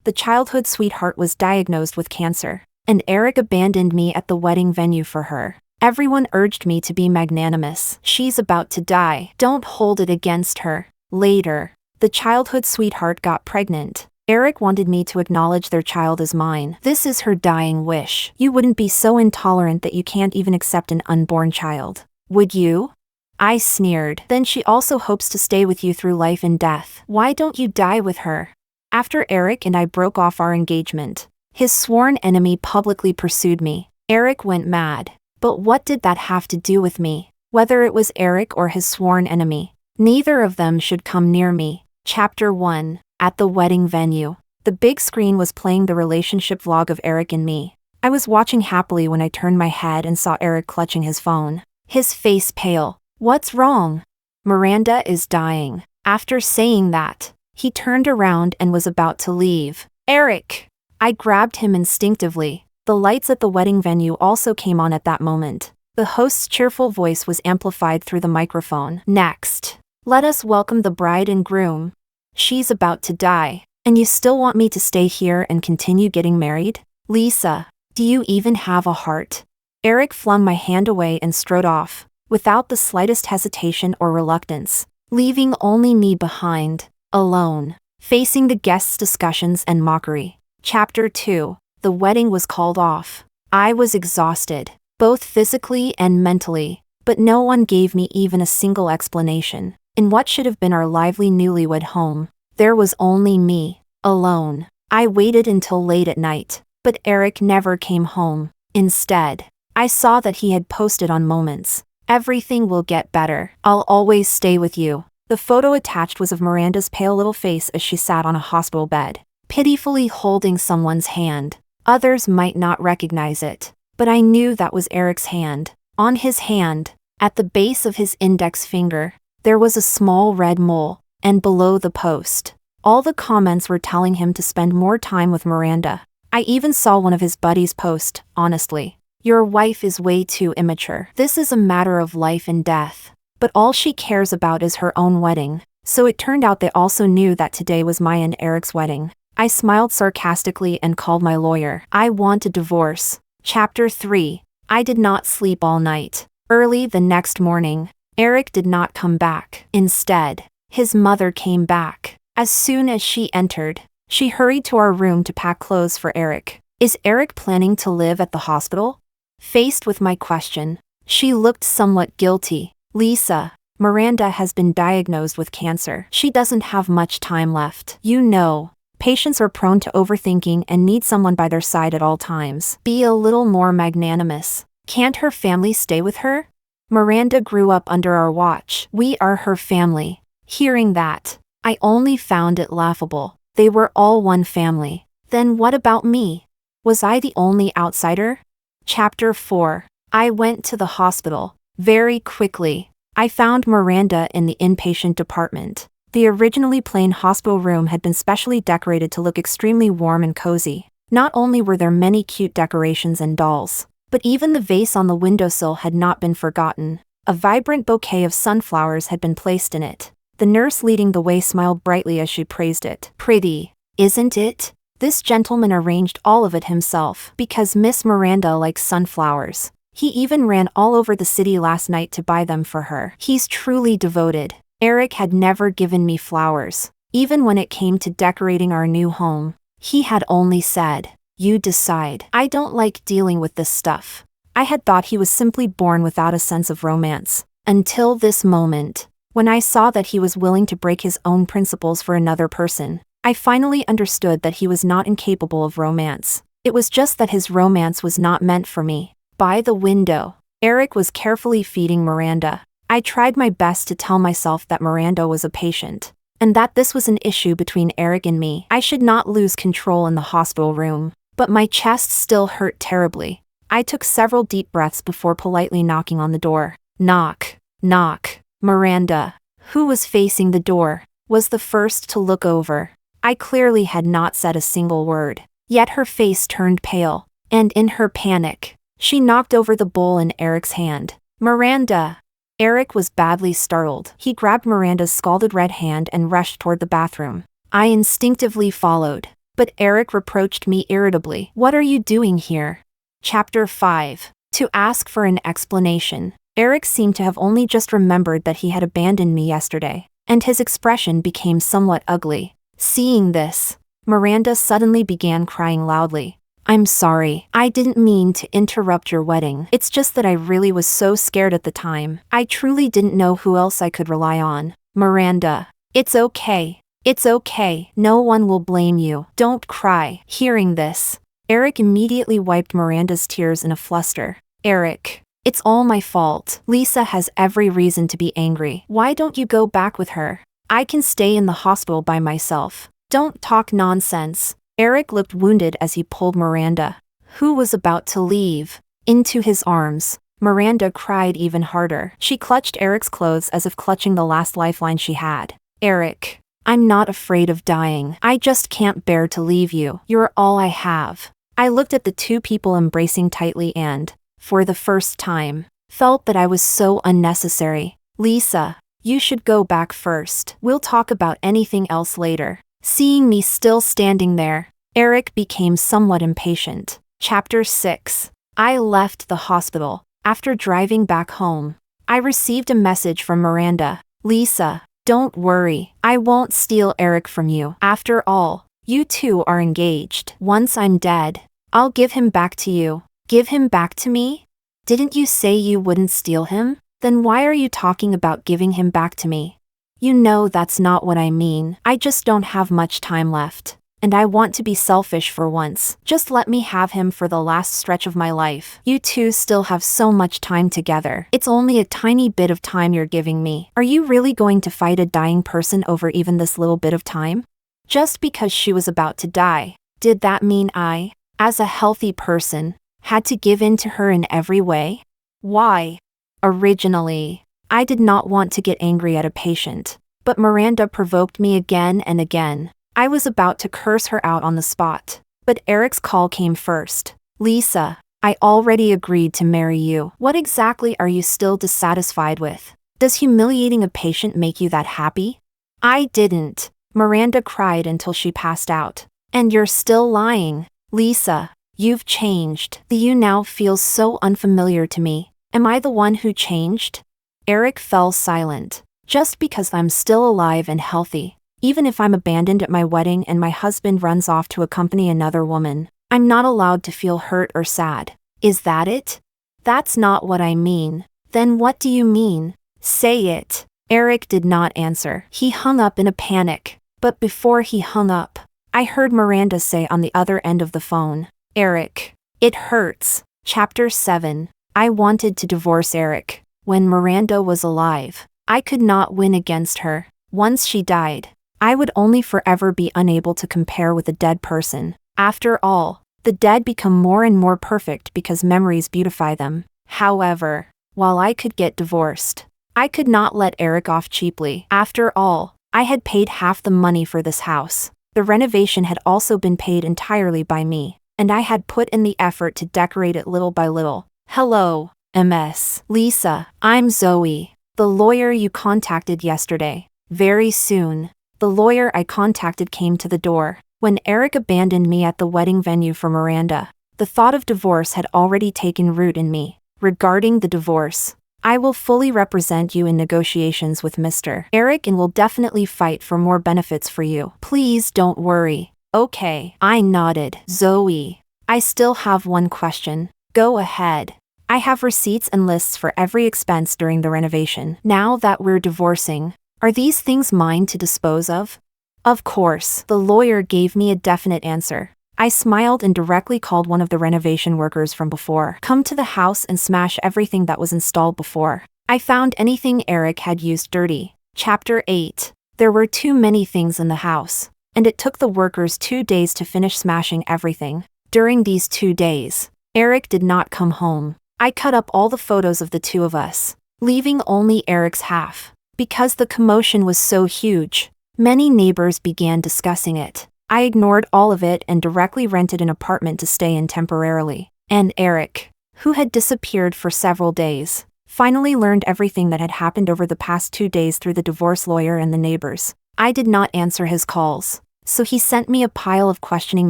The childhood sweetheart was diagnosed with cancer, and Erick abandoned me at the wedding venue for her. Everyone urged me to be magnanimous. She's about to die. Don't hold it against her. Later, the childhood sweetheart got pregnant. Erick wanted me to acknowledge their child as mine. This is her dying wish. You wouldn't be so intolerant that you can't even accept an unborn child, would you? I sneered. Then she also hopes to stay with you through life and death. Why don't you die with her? After Erick and I broke off our engagement, his sworn enemy publicly pursued me. Erick went mad. But what did that have to do with me? Whether it was Erick or his sworn enemy, neither of them should come near me. Chapter 1. At the wedding venue. The big screen was playing the relationship vlog of Erick and me. I was watching happily when I turned my head and saw Erick clutching his phone. His face pale. What's wrong? Miranda is dying. After saying that, he turned around and was about to leave. Erick! I grabbed him instinctively. The lights at the wedding venue also came on at that moment. The host's cheerful voice was amplified through the microphone. Next, let us welcome the bride and groom. She's about to die. And you still want me to stay here and continue getting married? Lisa, do you even have a heart? Erick flung my hand away and strode off, without the slightest hesitation or reluctance, leaving only me behind, alone, facing the guests' discussions and mockery. Chapter 2. The wedding was called off. I was exhausted, both physically and mentally, but no one gave me even a single explanation. In what should have been our lively newlywed home, there was only me, alone. I waited until late at night, but Erick never came home. Instead, I saw that he had posted on Moments. Everything will get better. I'll always stay with you. The photo attached was of Miranda's pale little face as she sat on a hospital bed, pitifully holding someone's hand. Others might not recognize it, but I knew that was Erick's hand. On his hand, at the base of his index finger, there was a small red mole, and below the post, all the comments were telling him to spend more time with Miranda. I even saw one of his buddies post, honestly, your wife is way too immature. This is a matter of life and death, but all she cares about is her own wedding. So it turned out they also knew that today was my and Erick's wedding. I smiled sarcastically and called my lawyer. I want a divorce. Chapter 3. I did not sleep all night. Early the next morning, Erick did not come back. Instead, his mother came back. As soon as she entered, she hurried to our room to pack clothes for Erick. Is Erick planning to live at the hospital? Faced with my question, she looked somewhat guilty. Lisa, Miranda has been diagnosed with cancer. She doesn't have much time left. You know, patients are prone to overthinking and need someone by their side at all times. Be a little more magnanimous. Can't her family stay with her? Miranda grew up under our watch. We are her family. Hearing that, I only found it laughable. They were all one family. Then what about me? Was I the only outsider? Chapter 4. I went to the hospital. Very quickly, I found Miranda in the inpatient department. The originally plain hospital room had been specially decorated to look extremely warm and cozy. Not only were there many cute decorations and dolls, but even the vase on the windowsill had not been forgotten. A vibrant bouquet of sunflowers had been placed in it. The nurse leading the way smiled brightly as she praised it. Pretty, isn't it? This gentleman arranged all of it himself because Miss Miranda likes sunflowers. He even ran all over the city last night to buy them for her. He's truly devoted. Erick had never given me flowers. Even when it came to decorating our new home, he had only said, "You decide." I don't like dealing with this stuff. I had thought he was simply born without a sense of romance. Until this moment, when I saw that he was willing to break his own principles for another person, I finally understood that he was not incapable of romance. It was just that his romance was not meant for me. By the window, Erick was carefully feeding Miranda. I tried my best to tell myself that Miranda was a patient, and that this was an issue between Erick and me. I should not lose control in the hospital room, but my chest still hurt terribly. I took several deep breaths before politely knocking on the door. Knock, knock. Miranda, who was facing the door, was the first to look over. I clearly had not said a single word, yet her face turned pale, and in her panic, she knocked over the bowl in Erick's hand. Miranda! Erick was badly startled. He grabbed Miranda's scalded red hand and rushed toward the bathroom. I instinctively followed, But Erick reproached me irritably. What are you doing here? Chapter 5. To ask for an explanation. Erick seemed to have only just remembered that he had abandoned me yesterday, and his expression became somewhat ugly. Seeing this, Miranda suddenly began crying loudly. I'm sorry, I didn't mean to interrupt your wedding. It's just that I really was so scared at the time. I truly didn't know who else I could rely on. Miranda. It's okay. It's okay. No one will blame you. Don't cry. Hearing this, Erick immediately wiped Miranda's tears in a fluster. Erick. It's all my fault. Lisa has every reason to be angry. Why don't you go back with her? I can stay in the hospital by myself. Don't talk nonsense. Erick looked wounded as he pulled Miranda, who was about to leave, into his arms. Miranda cried even harder. She clutched Erick's clothes as if clutching the last lifeline she had. Erick. I'm not afraid of dying. I just can't bear to leave you. You're all I have. I looked at the two people embracing tightly and, for the first time, felt that I was so unnecessary. Lisa, you should go back first. We'll talk about anything else later. Seeing me still standing there, Erick became somewhat impatient. Chapter 6. I left the hospital. After driving back home, I received a message from Miranda. Lisa, don't worry. I won't steal Erick from you. After all, you two are engaged. Once I'm dead, I'll give him back to you. Give him back to me? Didn't you say you wouldn't steal him? Then why are you talking about giving him back to me? You know that's not what I mean. I just don't have much time left. And I want to be selfish for once. Just let me have him for the last stretch of my life. You two still have so much time together. It's only a tiny bit of time you're giving me. Are you really going to fight a dying person over even this little bit of time? Just because she was about to die, did that mean I, as a healthy person, had to give in to her in every way? Why? Originally, I did not want to get angry at a patient, but Miranda provoked me again and again. I was about to curse her out on the spot, but Erick's call came first. Lisa, I already agreed to marry you. What exactly are you still dissatisfied with? Does humiliating a patient make you that happy? I didn't. Miranda cried until she passed out. And you're still lying. Lisa, you've changed. The you now feels so unfamiliar to me. Am I the one who changed? Erick fell silent. Just because I'm still alive and healthy, even if I'm abandoned at my wedding and my husband runs off to accompany another woman, I'm not allowed to feel hurt or sad. Is that it? That's not what I mean. Then what do you mean? Say it. Erick did not answer. He hung up in a panic. But before he hung up, I heard Miranda say on the other end of the phone, Erick, it hurts. Chapter 7. I wanted to divorce Erick. When Miranda was alive, I could not win against her. Once she died, I would only forever be unable to compare with a dead person. After all, the dead become more and more perfect because memories beautify them. However, while I could get divorced, I could not let Erick off cheaply. After all, I had paid half the money for this house. The renovation had also been paid entirely by me, and I had put in the effort to decorate it little by little. Hello, MS. Lisa, I'm Zoe, the lawyer you contacted yesterday. Very soon, the lawyer I contacted came to the door. When Erick abandoned me at the wedding venue for Miranda, the thought of divorce had already taken root in me. Regarding the divorce, I will fully represent you in negotiations with Mr. Erick and will definitely fight for more benefits for you. Please don't worry. Okay, I nodded. Zoe, I still have one question. Go ahead. I have receipts and lists for every expense during the renovation. Now that we're divorcing, are these things mine to dispose of? Of course. The lawyer gave me a definite answer. I smiled and directly called one of the renovation workers from before. Come to the house and smash everything that was installed before. I found anything Erick had used dirty. Chapter 8. There were too many things in the house, and it took the workers 2 days to finish smashing everything. During these 2 days, Erick did not come home. I cut up all the photos of the two of us, leaving only Erick's half. Because the commotion was so huge, many neighbors began discussing it. I ignored all of it and directly rented an apartment to stay in temporarily. And Erick, who had disappeared for several days, finally learned everything that had happened over the past 2 days through the divorce lawyer and the neighbors. I did not answer his calls, so he sent me a pile of questioning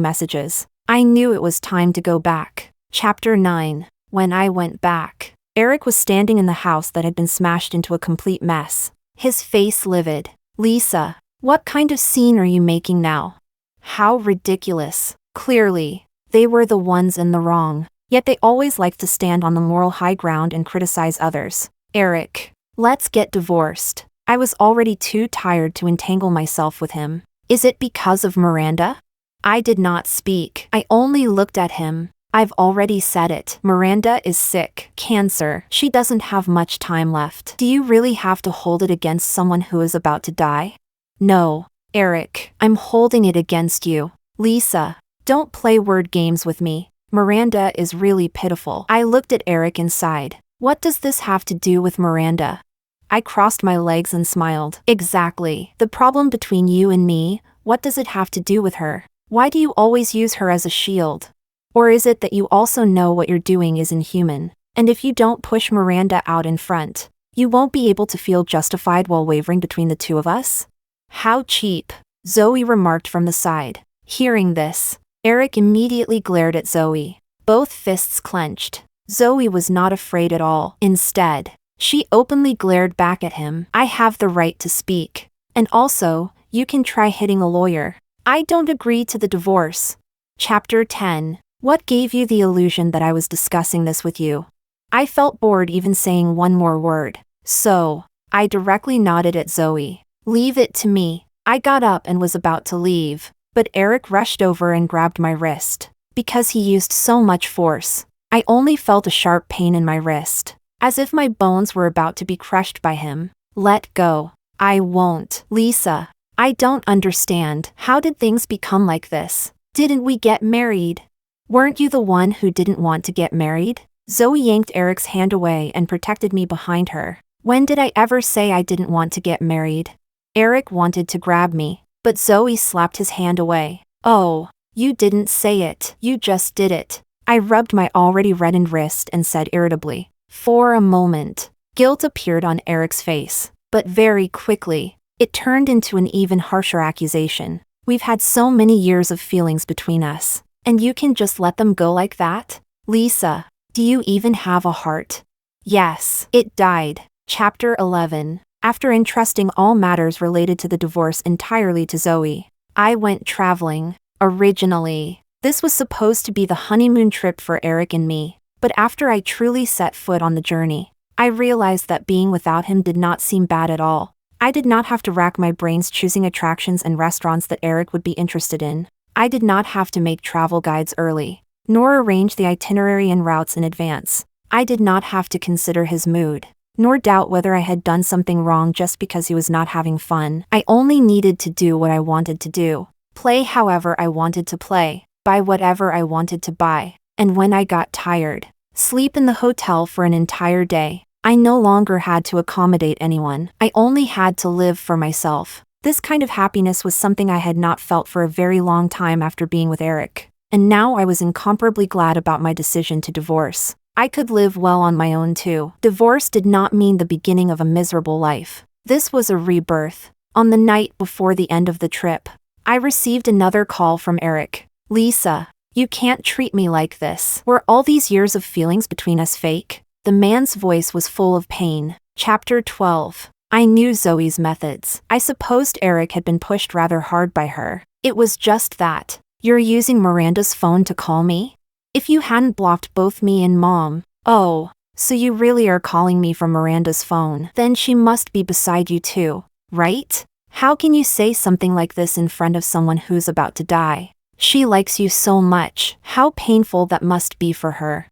messages. I knew it was time to go back. Chapter 9. When I went back. Erick was standing in the house that had been smashed into a complete mess. His face livid. Lisa, what kind of scene are you making now? How ridiculous. Clearly, they were the ones in the wrong. Yet they always liked to stand on the moral high ground and criticize others. Erick, let's get divorced. I was already too tired to entangle myself with him. Is it because of Miranda? I did not speak. I only looked at him. I've already said it. Miranda is sick. Cancer. She doesn't have much time left. Do you really have to hold it against someone who is about to die? No. Erick, I'm holding it against you. Lisa, don't play word games with me. Miranda is really pitiful. I looked at Erick and sighed. What does this have to do with Miranda? I crossed my legs and smiled. Exactly. The problem between you and me, what does it have to do with her? Why do you always use her as a shield? Or is it that you also know what you're doing is inhuman? And if you don't push Miranda out in front, you won't be able to feel justified while wavering between the two of us? How cheap, Zoe remarked from the side. Hearing this, Erick immediately glared at Zoe. Both fists clenched. Zoe was not afraid at all. Instead, she openly glared back at him. I have the right to speak. And also, you can try hitting a lawyer. I don't agree to the divorce. Chapter 10. What gave you the illusion that I was discussing this with you? I felt bored even saying one more word. So, I directly nodded at Zoe. Leave it to me. I got up and was about to leave, but Erick rushed over and grabbed my wrist. Because he used so much force, I only felt a sharp pain in my wrist, as if my bones were about to be crushed by him. Let go. I won't. Lisa, I don't understand. How did things become like this? Didn't we get married? Weren't you the one who didn't want to get married? Zoe yanked Erick's hand away and protected me behind her. When did I ever say I didn't want to get married? Erick wanted to grab me, but Zoe slapped his hand away. Oh, you didn't say it. You just did it. I rubbed my already reddened wrist and said irritably. For a moment, guilt appeared on Erick's face, but very quickly, it turned into an even harsher accusation. We've had so many years of feelings between us, and you can just let them go like that? Lisa, do you even have a heart? Yes, it died. Chapter 11. After entrusting all matters related to the divorce entirely to Zoe, I went traveling. Originally, this was supposed to be the honeymoon trip for Erick and me, but after I truly set foot on the journey, I realized that being without him did not seem bad at all. I did not have to rack my brains choosing attractions and restaurants that Erick would be interested in. I did not have to make travel guides early, nor arrange the itinerary and routes in advance. I did not have to consider his mood, nor doubt whether I had done something wrong just because he was not having fun. I only needed to do what I wanted to do, play however I wanted to play, buy whatever I wanted to buy, and when I got tired, sleep in the hotel for an entire day. I no longer had to accommodate anyone. I only had to live for myself. This kind of happiness was something I had not felt for a very long time after being with Erick, and now I was incomparably glad about my decision to divorce. I could live well on my own too. Divorce did not mean the beginning of a miserable life. This was a rebirth. On the night before the end of the trip, I received another call from Erick. Lisa, you can't treat me like this. Were all these years of feelings between us fake? The man's voice was full of pain. Chapter 12. I knew Zoe's methods. I supposed Erick had been pushed rather hard by her. It was just that. You're using Miranda's phone to call me? If you hadn't blocked both me and Mom. Oh, so you really are calling me from Miranda's phone. Then she must be beside you too, right? How can you say something like this in front of someone who's about to die? She likes you so much. How painful that must be for her.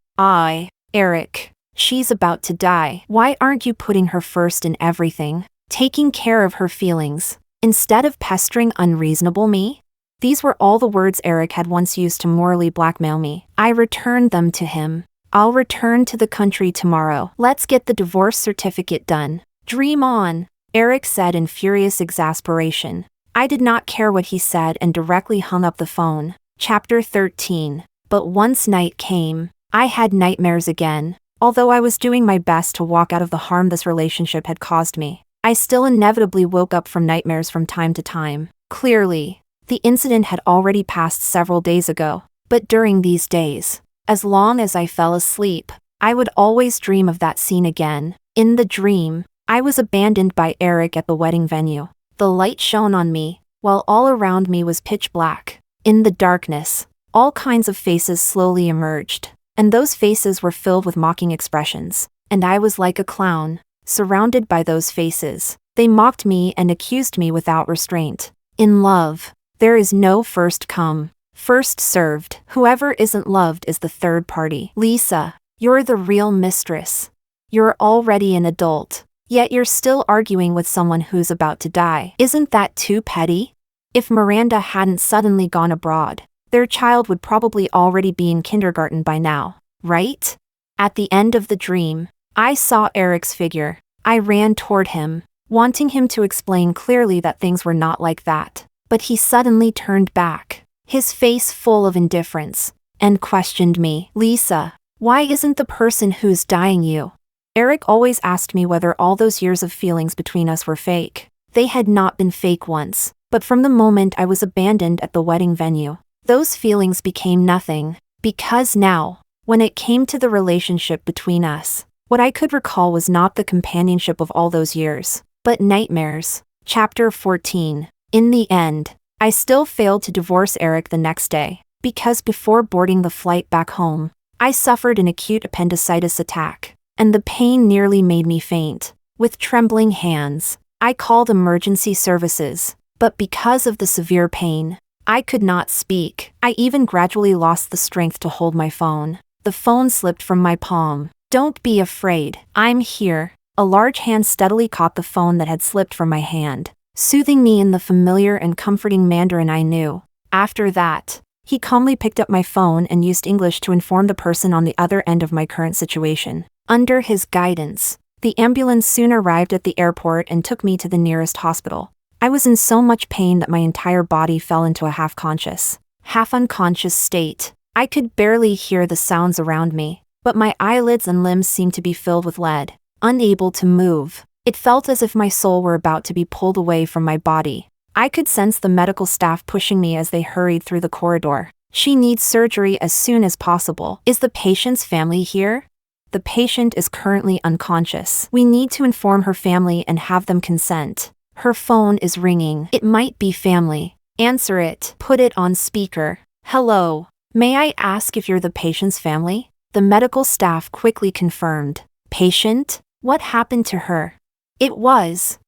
Erick, she's about to die. Why aren't you putting her first in everything? Taking care of her feelings, instead of pestering unreasonable me? These were all the words Erick had once used to morally blackmail me. I returned them to him. I'll return to the country tomorrow. Let's get the divorce certificate done. Dream on, Erick said in furious exasperation. I did not care what he said and directly hung up the phone. Chapter 13. But once night came, I had nightmares again. Although I was doing my best to walk out of the harm this relationship had caused me, I still inevitably woke up from nightmares from time to time. Clearly, The incident had already passed several days ago, but during these days, as long as I fell asleep, I would always dream of that scene again. In the dream, I was abandoned by Erick at the wedding venue. The light shone on me, while all around me was pitch black. In the darkness, all kinds of faces slowly emerged, and those faces were filled with mocking expressions, and I was like a clown, surrounded by those faces. They mocked me and accused me without restraint. In love, there is no first come, first served. Whoever isn't loved is the third party. Lisa, you're the real mistress. You're already an adult, yet you're still arguing with someone who's about to die. Isn't that too petty? If Miranda hadn't suddenly gone abroad, their child would probably already be in kindergarten by now, right? At the end of the dream, I saw Erick's figure. I ran toward him, wanting him to explain clearly that things were not like that. But he suddenly turned back, his face full of indifference, and questioned me. Lisa, why isn't the person who's dying you? Erick always asked me whether all those years of feelings between us were fake. They had not been fake once, but from the moment I was abandoned at the wedding venue, those feelings became nothing, because now, when it came to the relationship between us, what I could recall was not the companionship of all those years, but nightmares. Chapter 14. In the end, I still failed to divorce Erick the next day, because before boarding the flight back home, I suffered an acute appendicitis attack, and the pain nearly made me faint. With trembling hands, I called emergency services, but because of the severe pain, I could not speak. I even gradually lost the strength to hold my phone. The phone slipped from my palm. Don't be afraid, I'm here. A large hand steadily caught the phone that had slipped from my hand, soothing me in the familiar and comforting Mandarin I knew. After that, he calmly picked up my phone and used English to inform the person on the other end of my current situation. Under his guidance, the ambulance soon arrived at the airport and took me to the nearest hospital. I was in so much pain that my entire body fell into a half-conscious, half-unconscious state. I could barely hear the sounds around me, but my eyelids and limbs seemed to be filled with lead. Unable to move, it felt as if my soul were about to be pulled away from my body. I could sense the medical staff pushing me as they hurried through the corridor. She needs surgery as soon as possible. Is the patient's family here? The patient is currently unconscious. We need to inform her family and have them consent. Her phone is ringing. It might be family. Answer it. Put it on speaker. Hello. May I ask if you're the patient's family? The medical staff quickly confirmed. Patient? What happened to her? It was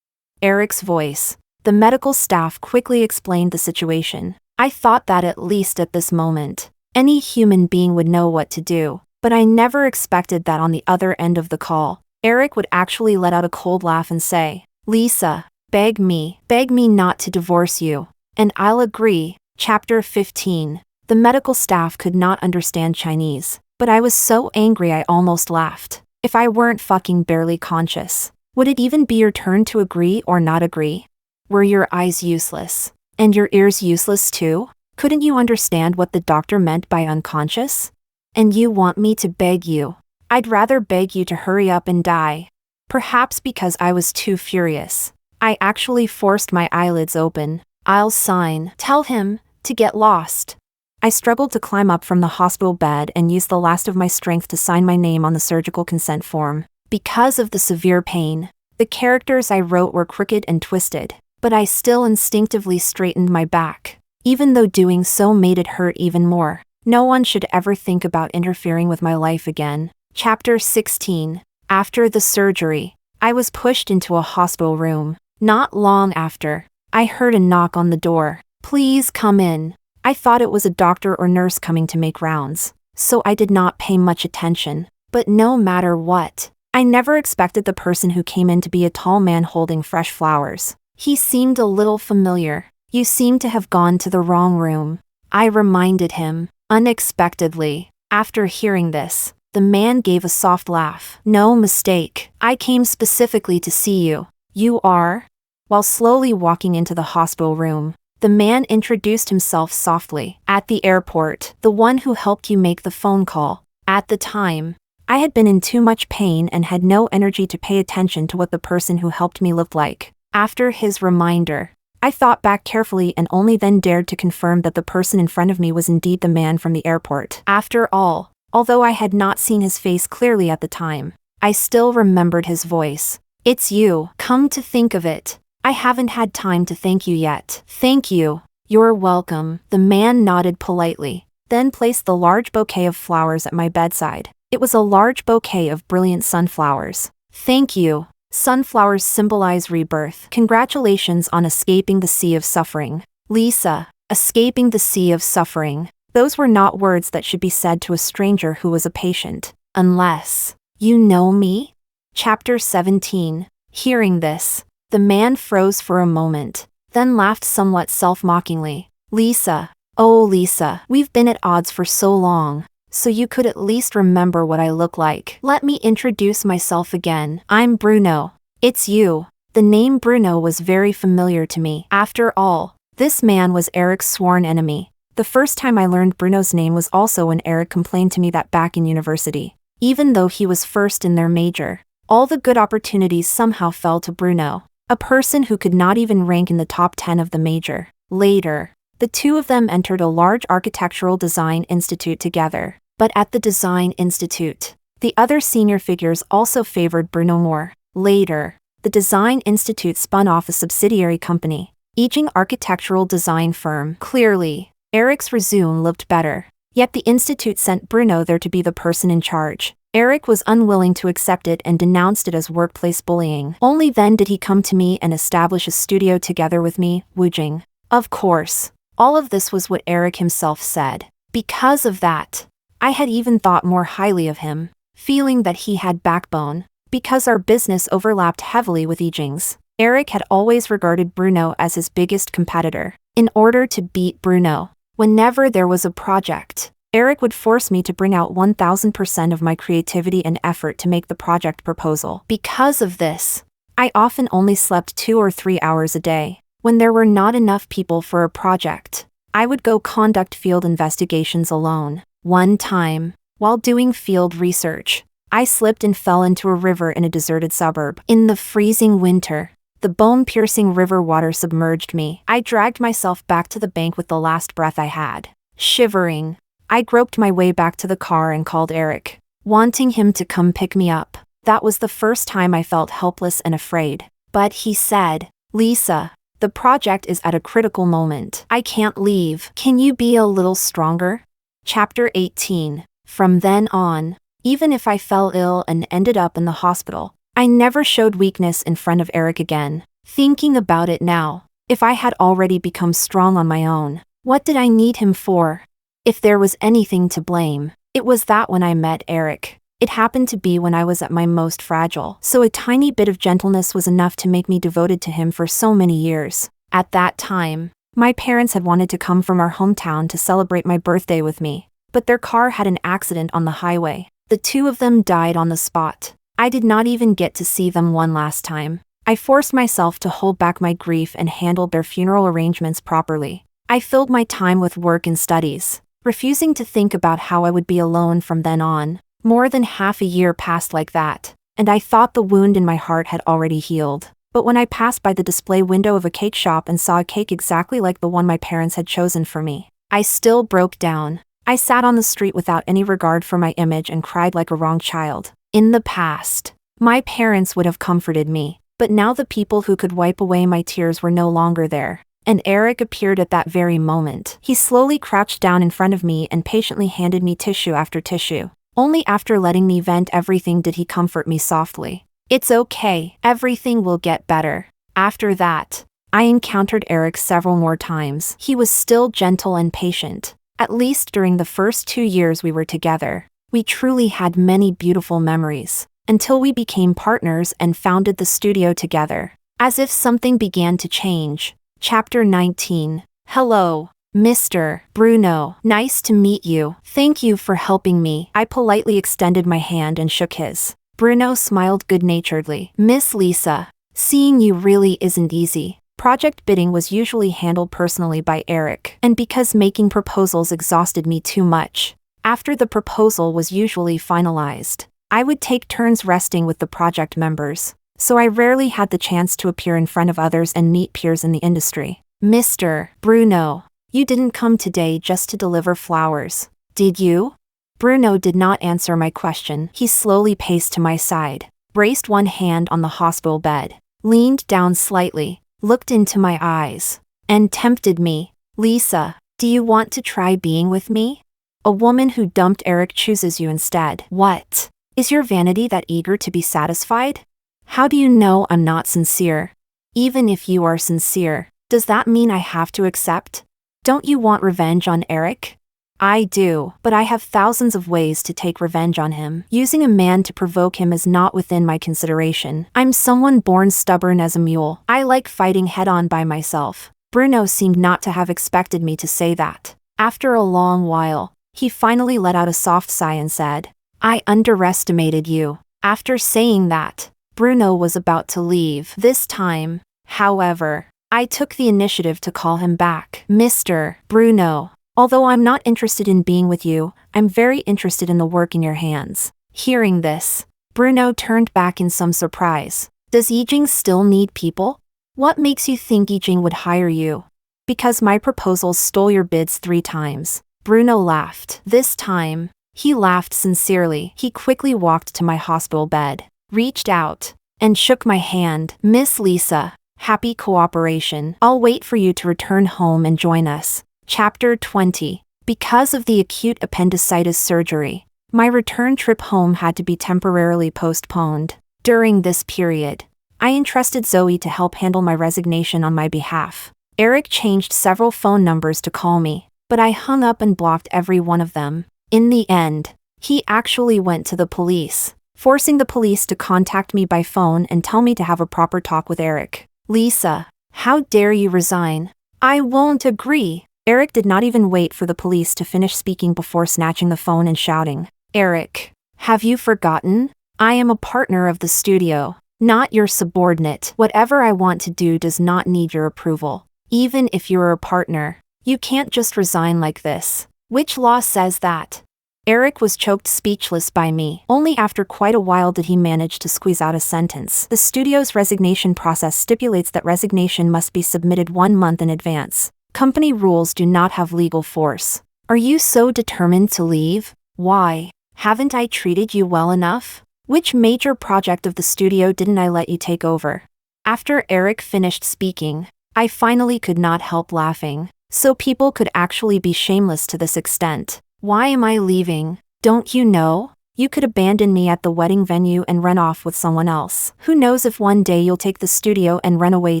Erick's voice. The medical staff quickly explained the situation. I thought that at least at this moment, any human being would know what to do, but I never expected that on the other end of the call, Erick would actually let out a cold laugh and say, Lisa, beg me not to divorce you, and I'll agree. Chapter 15. The medical staff could not understand Chinese, but I was so angry I almost laughed. If I weren't fucking barely conscious, would it even be your turn to agree or not agree? Were your eyes useless? And your ears useless too? Couldn't you understand what the doctor meant by unconscious? And you want me to beg you? I'd rather beg you to hurry up and die. Perhaps because I was too furious, I actually forced my eyelids open. I'll sign. Tell him to get lost. I struggled to climb up from the hospital bed and used the last of my strength to sign my name on the surgical consent form. Because of the severe pain, the characters I wrote were crooked and twisted, but I still instinctively straightened my back, even though doing so made it hurt even more. No one should ever think about interfering with my life again. Chapter 16. After the surgery, I was pushed into a hospital room. Not long after, I heard a knock on the door. Please come in. I thought it was a doctor or nurse coming to make rounds, so I did not pay much attention. But no matter what, I never expected the person who came in to be a tall man holding fresh flowers. He seemed a little familiar. You seem to have gone to the wrong room, I reminded him, unexpectedly. After hearing this, the man gave a soft laugh. No mistake. I came specifically to see you. You are? While slowly walking into the hospital room, the man introduced himself softly. At the airport, the one who helped you make the phone call. At the time, I had been in too much pain and had no energy to pay attention to what the person who helped me looked like. After his reminder, I I thought back carefully and only then dared to confirm that the person in front of me was indeed the man from the airport. After all, although I had not seen his face clearly at the time, I still remembered his voice. "It's you. Come to think of it, I haven't had time to thank you yet." "Thank you. You're welcome." The man nodded politely, then placed the large bouquet of flowers at my bedside. It was a large bouquet of brilliant sunflowers. "Thank you. Sunflowers symbolize rebirth. Congratulations on escaping the sea of suffering." Lisa, escaping the sea of suffering. Those were not words that should be said to a stranger who was a patient. Unless you know me? Chapter 17. Hearing this, the man froze for a moment, then laughed somewhat self-mockingly. "Lisa, oh Lisa, we've been at odds for so long, so you could at least remember what I look like." "Let me introduce myself again. I'm Bruno." "It's you." The name Bruno was very familiar to me. After all, this man was Erick's sworn enemy. The first time I learned Bruno's name was also when Erick complained to me that back in university, even though he was first in their major, all the good opportunities somehow fell to Bruno, a person who could not even rank in the top 10 of the major. Later, the two of them entered a large architectural design institute together. But at the design institute, the other senior figures also favored Bruno more. Later, the design institute spun off a subsidiary company, Eaching architectural design firm. Clearly, Erick's resume looked better. Yet the institute sent Bruno there to be the person in charge. Erick was unwilling to accept it and denounced it as workplace bullying. Only then did he come to me and establish a studio together with me, Wujing. Of course, all of this was what Erick himself said. Because of that, I had even thought more highly of him, feeling that he had backbone. Because our business overlapped heavily with Yijing's, Erick had always regarded Bruno as his biggest competitor. In order to beat Bruno, whenever there was a project, Erick would force me to bring out 1000% of my creativity and effort to make the project proposal. Because of this, I often only slept 2 or 3 hours a day. When there were not enough people for a project, I would go conduct field investigations alone. One time, while doing field research, I slipped and fell into a river in a deserted suburb. In the freezing winter, the bone-piercing river water submerged me. I dragged myself back to the bank with the last breath I had. Shivering, I groped my way back to the car and called Erick, wanting him to come pick me up. That was the first time I felt helpless and afraid. But he said, "Lisa, the project is at a critical moment. I can't leave. Can you be a little stronger?" Chapter 18. From then on, even if I fell ill and ended up in the hospital, I never showed weakness in front of Erick again. Thinking about it now, if I had already become strong on my own, what did I need him for? If there was anything to blame, it was that when I met Erick, it happened to be when I was at my most fragile. So a tiny bit of gentleness was enough to make me devoted to him for so many years. At that time, my parents had wanted to come from our hometown to celebrate my birthday with me, but their car had an accident on the highway. The two of them died on the spot. I did not even get to see them one last time. I forced myself to hold back my grief and handled their funeral arrangements properly. I filled my time with work and studies, refusing to think about how I would be alone from then on. More than half a year passed like that, and I thought the wound in my heart had already healed. But when I passed by the display window of a cake shop and saw a cake exactly like the one my parents had chosen for me, I still broke down. I sat on the street without any regard for my image and cried like a wronged child. In the past, my parents would have comforted me, but now the people who could wipe away my tears were no longer there. And Erick appeared at that very moment. He slowly crouched down in front of me and patiently handed me tissue after tissue. Only after letting me vent everything did he comfort me softly. "It's okay, everything will get better." After that, I encountered Erick several more times. He was still gentle and patient. At least during the first 2 years we were together, we truly had many beautiful memories, until we became partners and founded the studio together. As if something began to change. Chapter 19. Hello, Mr. Bruno. Nice to meet you. Thank you for helping me. I politely extended my hand and shook his. Bruno smiled good-naturedly. "Miss Lisa, seeing you really isn't easy." Project bidding was usually handled personally by Erick, and because making proposals exhausted me too much, after the proposal was usually finalized, I would take turns resting with the project members. so I rarely had the chance to appear in front of others and meet peers in the industry. Mr. Bruno, you didn't come today just to deliver flowers, did you? Bruno did not answer my question. He slowly paced to my side, braced one hand on the hospital bed, leaned down slightly, looked into my eyes, and tempted me. Lisa, do you want to try being with me? A woman who dumped Eric chooses you instead. What? Is your vanity that eager to be satisfied? How do you know I'm not sincere? Even if you are sincere, does that mean I have to accept? Don't you want revenge on Eric? I do, but I have thousands of ways to take revenge on him. Using a man to provoke him is not within my consideration. I'm someone born stubborn as a mule. I like fighting head-on by myself. Bruno seemed not to have expected me to say that. After a long while, he finally let out a soft sigh and said, I underestimated you. After saying that, Bruno was about to leave. This time, however, I took the initiative to call him back. Mr. Bruno, although I'm not interested in being with you, I'm very interested in the work in your hands. Hearing this, Bruno turned back in some surprise. Does Yijing still need people? What makes you think Yijing would hire you? Because my proposals stole your bids 3 times. Bruno laughed. This time, he laughed sincerely. He quickly walked to my hospital bed, reached out, and shook my hand. Miss Lisa, happy cooperation. I'll wait for you to return home and join us. Chapter 20. Because of the acute appendicitis surgery, my return trip home had to be temporarily postponed. During this period, I entrusted Zoe to help handle my resignation on my behalf. Eric changed several phone numbers to call me, but I hung up and blocked every one of them. In the end, he actually went to the police, forcing the police to contact me by phone and tell me to have a proper talk with Eric. Lisa, how dare you resign? I won't agree. Eric did not even wait for the police to finish speaking before snatching the phone and shouting, Eric, have you forgotten? I am a partner of the studio, not your subordinate. Whatever I want to do does not need your approval. Even if you're a partner, you can't just resign like this. Which law says that? Eric was choked speechless by me. Only after quite a while did he manage to squeeze out a sentence. The studio's resignation process stipulates that resignation must be submitted 1 month in advance. Company rules do not have legal force. Are you so determined to leave? Why? Haven't I treated you well enough? Which major project of the studio didn't I let you take over? After Eric finished speaking, I finally could not help laughing. So people could actually be shameless to this extent. Why am I leaving? Don't you know? You could abandon me at the wedding venue and run off with someone else. Who knows if one day you'll take the studio and run away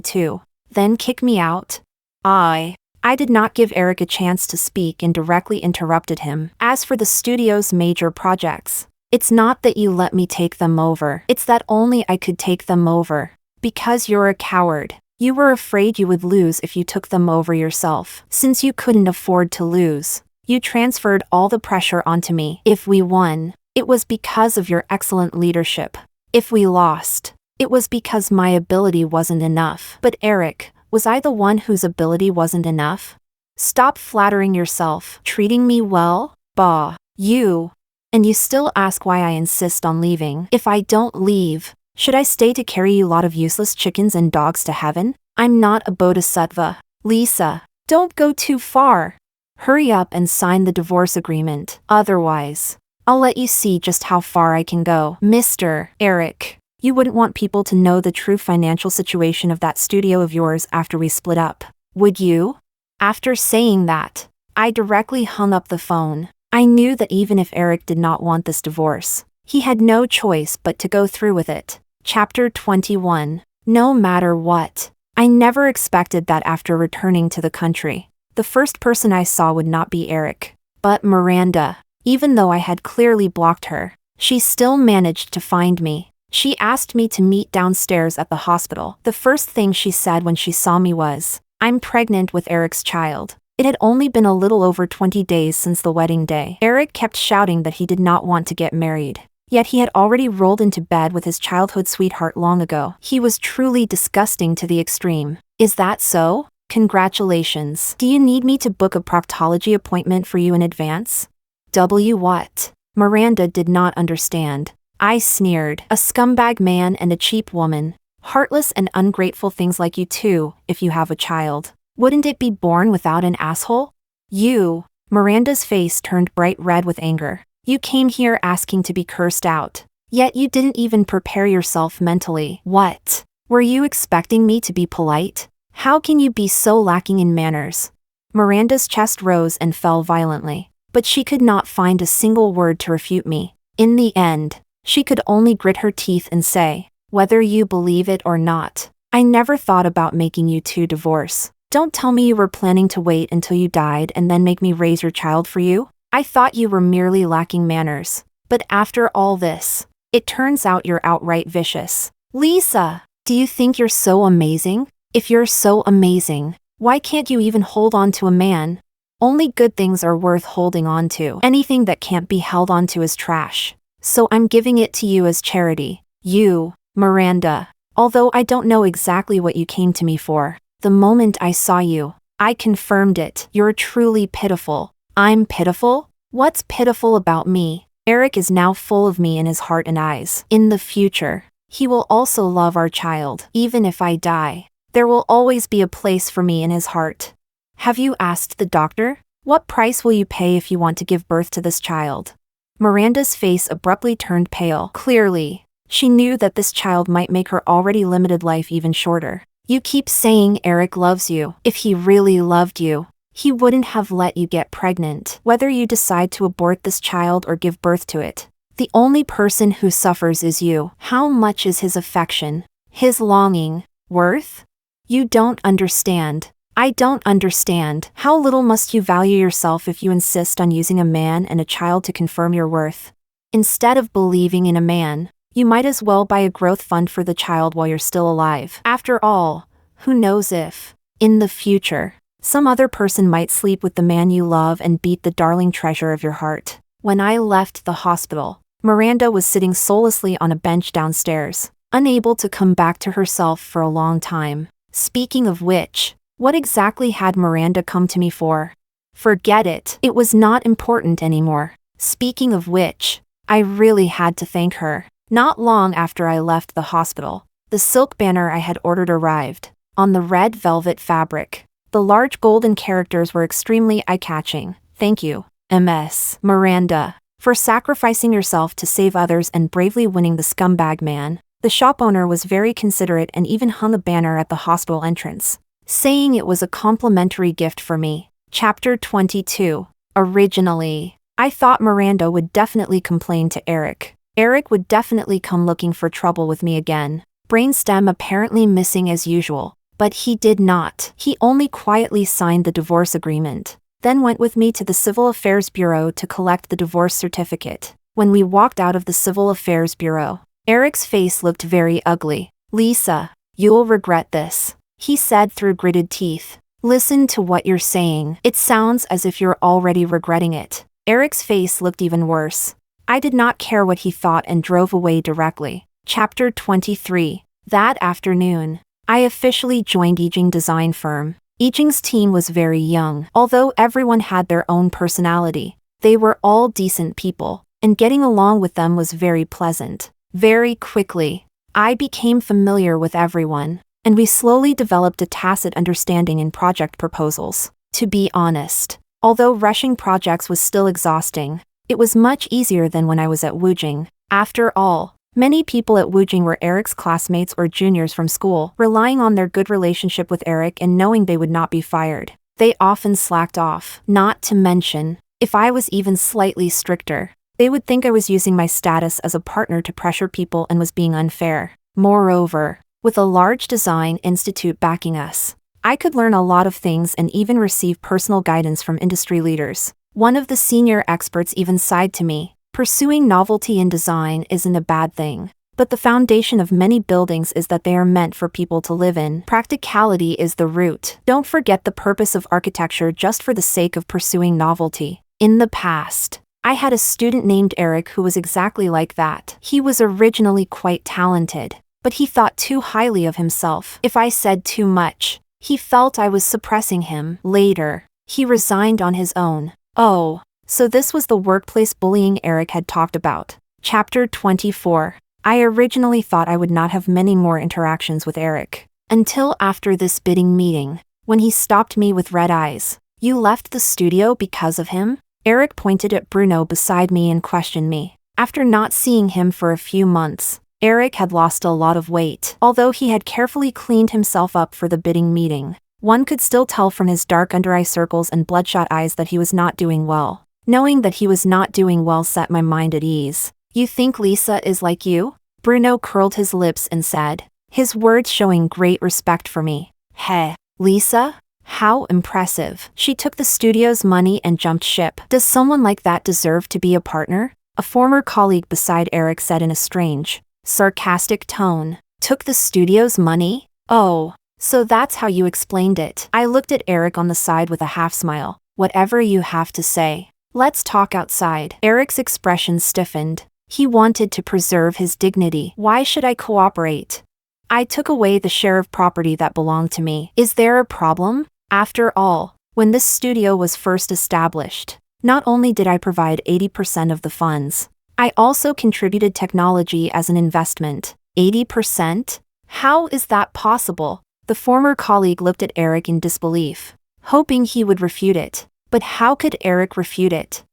too. Then kick me out? I did not give Eric a chance to speak and directly interrupted him. As for the studio's major projects, it's not that you let me take them over. It's that only I could take them over. Because you're a coward. You were afraid you would lose if you took them over yourself. Since you couldn't afford to lose, you transferred all the pressure onto me. If we won, it was because of your excellent leadership. If we lost, it was because my ability wasn't enough. But Eric, was I the one whose ability wasn't enough? Stop flattering yourself. Treating me well? Bah. You. And you still ask why I insist on leaving. If I don't leave, should I stay to carry you lot of useless chickens and dogs to heaven? I'm not a bodhisattva. Lisa, don't go too far. Hurry up and sign the divorce agreement. Otherwise, I'll let you see just how far I can go. Mr. Eric, you wouldn't want people to know the true financial situation of that studio of yours after we split up, would you? After saying that, I directly hung up the phone. I knew that even if Eric did not want this divorce, he had no choice but to go through with it. Chapter 21. No matter what, I never expected that after returning to the country, the first person I saw would not be Eric, but Miranda. Even though I had clearly blocked her, she still managed to find me. She asked me to meet downstairs at the hospital. The first thing she said when she saw me was, I'm pregnant with Eric's child. It had only been a little over 20 days since the wedding day. Eric kept shouting that he did not want to get married. Yet he had already rolled into bed with his childhood sweetheart long ago. He was truly disgusting to the extreme. Is that so? Congratulations. Do you need me to book a proctology appointment for you in advance? What? Miranda did not understand. I sneered. A scumbag man and a cheap woman. Heartless and ungrateful things like you too, if you have a child. Wouldn't it be born without an asshole? You. Miranda's face turned bright red with anger. You came here asking to be cursed out. Yet you didn't even prepare yourself mentally. What? Were you expecting me to be polite? How can you be so lacking in manners? Miranda's chest rose and fell violently, but she could not find a single word to refute me. In the end, she could only grit her teeth and say, whether you believe it or not, I never thought about making you two divorce. Don't tell me you were planning to wait until you died and then make me raise your child for you. I thought you were merely lacking manners. But after all this, it turns out you're outright vicious. Lisa, do you think you're so amazing? If you're so amazing, why can't you even hold on to a man? Only good things are worth holding on to. Anything that can't be held on to is trash. So I'm giving it to you as charity. You, Miranda. Although I don't know exactly what you came to me for, the moment I saw you, I confirmed it. You're truly pitiful. I'm pitiful? What's pitiful about me? Erick is now full of me in his heart and eyes. In the future, he will also love our child. Even if I die, there will always be a place for me in his heart. Have you asked the doctor? What price will you pay if you want to give birth to this child? Miranda's face abruptly turned pale. Clearly, she knew that this child might make her already limited life even shorter. You keep saying Erick loves you. If he really loved you, he wouldn't have let you get pregnant. Whether you decide to abort this child or give birth to it, the only person who suffers is you. How much is his affection, his longing, worth? You don't understand. I don't understand. How little must you value yourself if you insist on using a man and a child to confirm your worth? Instead of believing in a man, you might as well buy a growth fund for the child while you're still alive. After all, who knows if, in the future, some other person might sleep with the man you love and beat the darling treasure of your heart. When I left the hospital, Miranda was sitting soullessly on a bench downstairs, unable to come back to herself for a long time. Speaking of which, what exactly had Miranda come to me for? Forget it. It was not important anymore. Speaking of which, I really had to thank her. Not long after I left the hospital, the silk banner I had ordered arrived. On the red velvet fabric, the large golden characters were extremely eye-catching. Thank you, Ms. Miranda, for sacrificing yourself to save others and bravely winning the scumbag man. The shop owner was very considerate and even hung a banner at the hospital entrance, saying it was a complimentary gift for me. Chapter 22. Originally, I thought Miranda would definitely complain to Erick. Erick would definitely come looking for trouble with me again. Brainstem apparently missing as usual, but he did not. He only quietly signed the divorce agreement, then went with me to the Civil Affairs Bureau to collect the divorce certificate. When we walked out of the Civil Affairs Bureau, Erick's face looked very ugly. Lisa, you'll regret this, he said through gritted teeth. Listen to what you're saying. It sounds as if you're already regretting it. Erick's face looked even worse. I did not care what he thought and drove away directly. Chapter 23. That afternoon, I officially joined Yijing design firm. Yijing's team was very young. Although everyone had their own personality, they were all decent people, and getting along with them was very pleasant. Very quickly, I became familiar with everyone, and we slowly developed a tacit understanding in project proposals. To be honest, although rushing projects was still exhausting, it was much easier than when I was at Wujing. After all, many people at Wujing were Erick's classmates or juniors from school. Relying on their good relationship with Erick and knowing they would not be fired, they often slacked off. Not to mention, if I was even slightly stricter, they would think I was using my status as a partner to pressure people and was being unfair. Moreover, with a large design institute backing us, I could learn a lot of things and even receive personal guidance from industry leaders. One of the senior experts even sighed to me. Pursuing novelty in design isn't a bad thing, but the foundation of many buildings is that they are meant for people to live in. Practicality is the root. Don't forget the purpose of architecture just for the sake of pursuing novelty. In the past, I had a student named Erick who was exactly like that. He was originally quite talented, but he thought too highly of himself. If I said too much, he felt I was suppressing him. Later, he resigned on his own. Oh, so this was the workplace bullying Erick had talked about. Chapter 24. I originally thought I would not have many more interactions with Eric. Until after this bidding meeting, when he stopped me with red eyes. You left the studio because of him? Eric pointed at Bruno beside me and questioned me. After not seeing him for a few months, Eric had lost a lot of weight. Although he had carefully cleaned himself up for the bidding meeting, one could still tell from his dark under-eye circles and bloodshot eyes that he was not doing well. Knowing that he was not doing well set my mind at ease. You think Lisa is like you? Bruno curled his lips and said, his words showing great respect for me. Heh, Lisa? How impressive. She took the studio's money and jumped ship. Does someone like that deserve to be a partner? A former colleague beside Eric said in a strange, sarcastic tone. Took the studio's money? Oh, so that's how you explained it. I looked at Eric on the side with a half smile. Whatever you have to say. Let's talk outside. Eric's expression stiffened. He wanted to preserve his dignity. Why should I cooperate? I took away the share of property that belonged to me. Is there a problem? After all, when this studio was first established, not only did I provide 80% of the funds, I also contributed technology as an investment. 80%? How is that possible? The former colleague looked at Eric in disbelief, hoping he would refute it. But how could Eric refute it?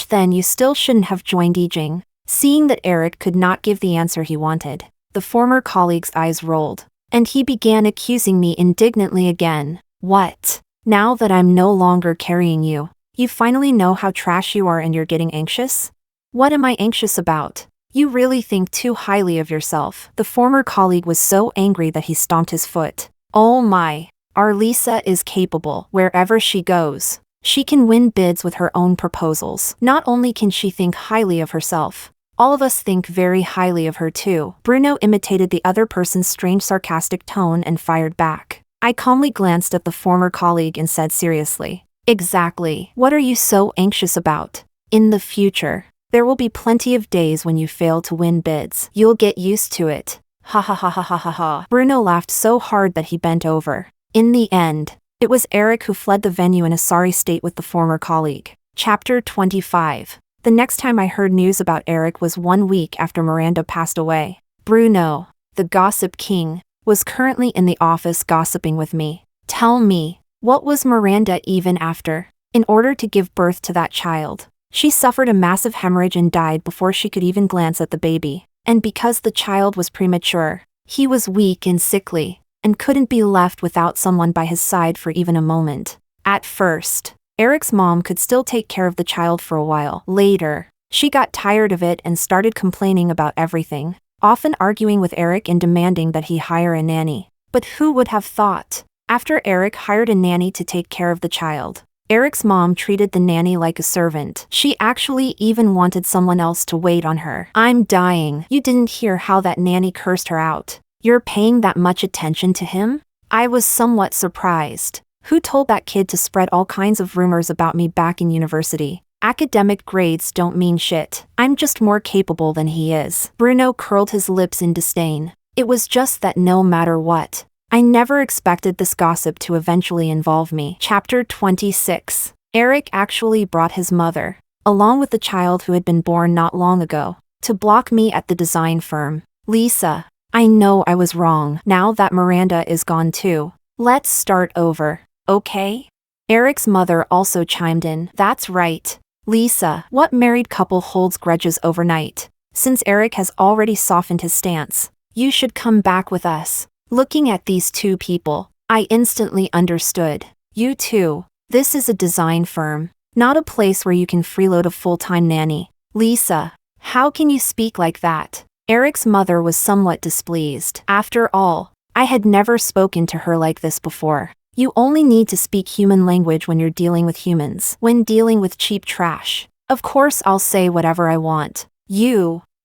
Then you still shouldn't have joined Yijing. Seeing that Eric could not give the answer he wanted, the former colleague's eyes rolled, and he began accusing me indignantly again. What? Now that I'm no longer carrying you, you finally know how trash you are and you're getting anxious? What am I anxious about? You really think too highly of yourself. The former colleague was so angry that he stomped his foot. Oh my, our Lisa is capable. Wherever she goes, she can win bids with her own proposals. Not only can she think highly of herself, all of us think very highly of her too. Bruno imitated the other person's strange sarcastic tone and fired back. I calmly glanced at the former colleague and said seriously, exactly. What are you so anxious about? In the future, there will be plenty of days when you fail to win bids. You'll get used to it. Ha ha ha ha ha ha ha. Bruno laughed so hard that he bent over. In the end, it was Eric who fled the venue in a sorry state with the former colleague. Chapter 25. The next time I heard news about Eric was 1 week after Miranda passed away. Bruno, the gossip king, was currently in the office gossiping with me. Tell me, what was Miranda even after? In order to give birth to that child, she suffered a massive hemorrhage and died before she could even glance at the baby. And because the child was premature, he was weak and sickly, and couldn't be left without someone by his side for even a moment. At first, Eric's mom could still take care of the child for a while. Later, she got tired of it and started complaining about everything, often arguing with Eric and demanding that he hire a nanny. But who would have thought? After Eric hired a nanny to take care of the child, Eric's mom treated the nanny like a servant. She actually even wanted someone else to wait on her. I'm dying. You didn't hear how that nanny cursed her out. You're paying that much attention to him? I was somewhat surprised. Who told that kid to spread all kinds of rumors about me back in university? Academic grades don't mean shit. I'm just more capable than he is. Bruno curled his lips in disdain. It was just that no matter what, I never expected this gossip to eventually involve me. Chapter 26. Eric actually brought his mother, along with the child who had been born not long ago, to block me at the design firm. Lisa, I know I was wrong. Now that Miranda is gone too, let's start over. Okay? Eric's mother also chimed in. That's right. Lisa, what married couple holds grudges overnight? Since Eric has already softened his stance, you should come back with us. Looking at these two people, I instantly understood. You too. This is a design firm, not a place where you can freeload a full-time nanny. Lisa, how can you speak like that? Eric's mother was somewhat displeased. After all, I had never spoken to her like this before. You only need to speak human language when you're dealing with humans. When dealing with cheap trash, of course I'll say whatever I want.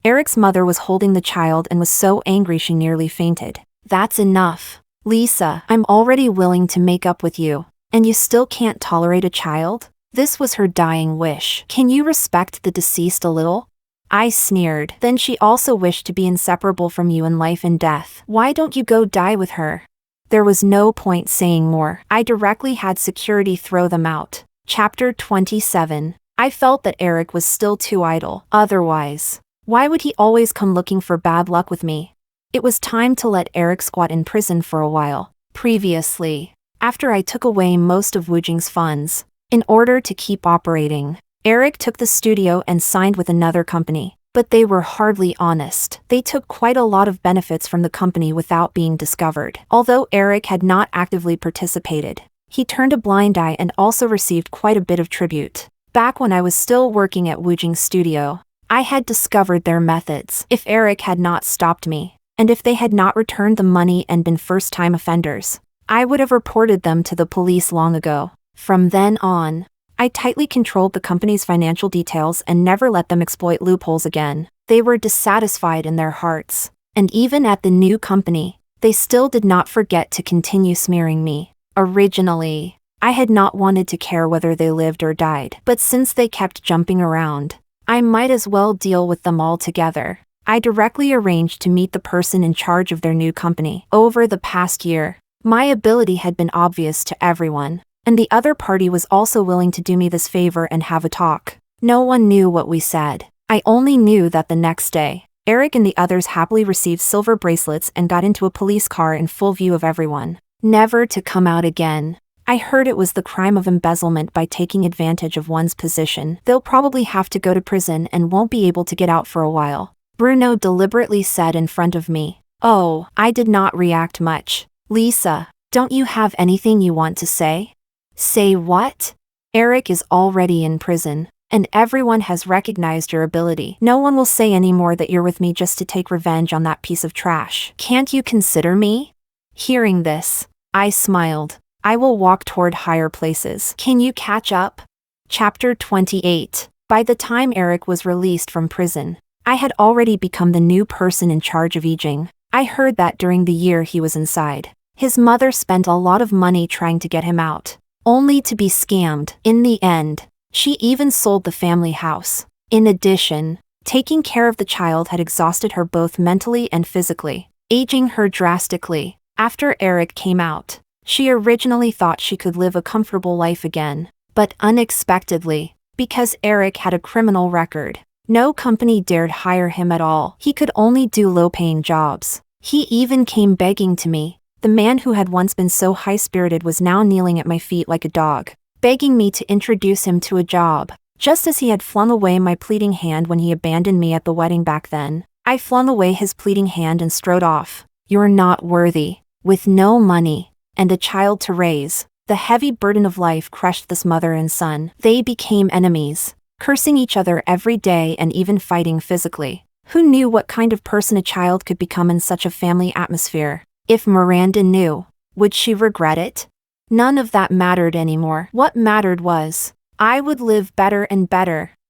Eric's mother was holding the child and was so angry she nearly fainted. That's enough. Lisa, I'm already willing to make up with you, and you still can't tolerate a child? This was her dying wish. Can you respect the deceased a little? I sneered. Then she also wished to be inseparable from you in life and death. Why don't you go die with her? There was no point saying more. I directly had security throw them out. Chapter 27. I felt that Eric was still too idle. Otherwise, Why would he always come looking for bad luck with me? It was time to let Erick squat in prison for a while. Previously, after I took away most of Woojing's funds, in order to keep operating, Erick took the studio and signed with another company. But they were hardly honest. They took quite a lot of benefits from the company without being discovered. Although Erick had not actively participated, he turned a blind eye and also received quite a bit of tribute. Back when I was still working at Woojing's studio, I had discovered their methods. If Erick had not stopped me, and if they had not returned the money and been first-time offenders, I would have reported them to the police long ago. From then on, I tightly controlled the company's financial details and never let them exploit loopholes again. They were dissatisfied in their hearts, and even at the new company, they still did not forget to continue smearing me. Originally, I had not wanted to care whether they lived or died, but since they kept jumping around, I might as well deal with them all together. I directly arranged to meet the person in charge of their new company. Over the past year, my ability had been obvious to everyone, and the other party was also willing to do me this favor and have a talk. No one knew what we said. I only knew that the next day, Erick and the others happily received silver bracelets and got into a police car in full view of everyone, never to come out again. I heard it was the crime of embezzlement by taking advantage of one's position. They'll probably have to go to prison and won't be able to get out for a while, Bruno deliberately said in front of me. Oh, I did not react much. Lisa, don't you have anything you want to say? Say what? Erick is already in prison, and everyone has recognized your ability. No one will say anymore that you're with me just to take revenge on that piece of trash. Can't you consider me? Hearing this, I smiled. I will walk toward higher places. Can you catch up? Chapter 28. By the time Erick was released from prison, I had already become the new person in charge of Yijing. I heard that during the year he was inside, his mother spent a lot of money trying to get him out, only to be scammed. In the end, she even sold the family house. In addition, taking care of the child had exhausted her both mentally and physically, aging her drastically. After Erick came out, she originally thought she could live a comfortable life again, but unexpectedly, because Erick had a criminal record, no company dared hire him at all. He could only do low-paying jobs. He even came begging to me. The man who had once been so high-spirited was now kneeling at my feet like a dog, begging me to introduce him to a job. Just as he had flung away my pleading hand when he abandoned me at the wedding back then, I flung away his pleading hand and strode off. You're not worthy. With no money, and a child to raise, the heavy burden of life crushed this mother and son. They became enemies, cursing each other every day and even fighting physically. Who knew what kind of person a child could become in such a family atmosphere? If Miranda knew, would she regret it? None of that mattered anymore. What mattered was, I would live better and better.